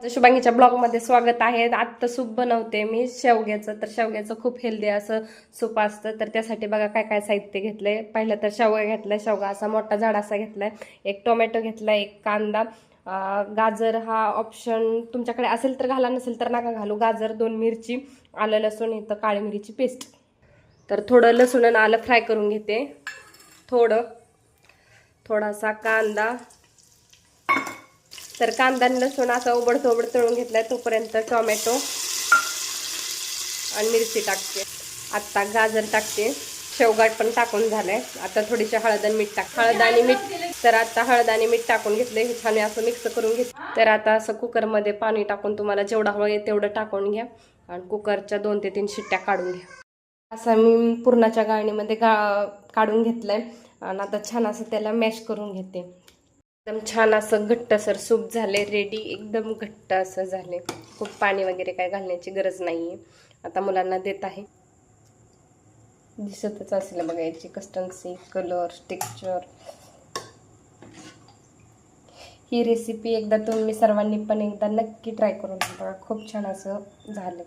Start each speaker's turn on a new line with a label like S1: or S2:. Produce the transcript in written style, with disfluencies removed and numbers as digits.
S1: शुभांगीच्या ब्लॉगमध्ये स्वागत आहे। आत्ता सूप बनवते मी शेवग्याचं। तर शेवग्याचं खूप हेल्दी असं सूप असतं। तर त्यासाठी बघा काय काय साहित्य घेतलंय। पहिलं तर शेवगा घेतलाय, शेवगा असा मोठा झाड असा घेतलाय, एक टोमॅटो घेतलाय, एक कांदा, गाजर हा ऑप्शन तुमच्याकडे असेल तर घाला, नसेल तर नका घालू। गाजर, 2 मिरची, आलं लसूण, इथं काळी मिरीची पेस्ट। तर थोडं लसूण आणि आलं फ्राय करून घेते, थोडासा कांदा। तर कांदा आणि लसूण असा उबडधोबड तळून घेतलाय, तोपर्यंत टोमॅटो आणि मिरची टाकते। आता गाजर टाकते, शेवगा पण टाकून झालाय। आता थोडीशी हळद आणि मीठ हळद आणि मीठ। तर आता हळद आणि मीठ टाकून घेतले, हे छान असं मिक्स करून घेतलं। तर आता असं कुकरमध्ये पाणी टाकून तुम्हाला जेवढा हवं तेवढं टाकून घ्या आणि कुकरच्या 2 ते 3 शिट्ट्या काढून घ्या। असं मी पुरणाच्या गाळणीमध्ये काढून घेतलंय आणि आता छान असं त्याला मॅश करून घेते। एकदम छान असं घट्टसर सूप झाले रेडी, एकदम घट्ट असं झाले। खूप पाणी वगैरे काय घालण्याची गरज नाहीये। आता मुलांना देत आहे। दिसतच असेल बघा याची कन्सिस्टन्सी, कलर, टेक्स्चर। ही रेसिपी एकदा तुम्ही सर्वांनी पण एकदा नक्की ट्राय करून बघा, खूप छान असं झालं।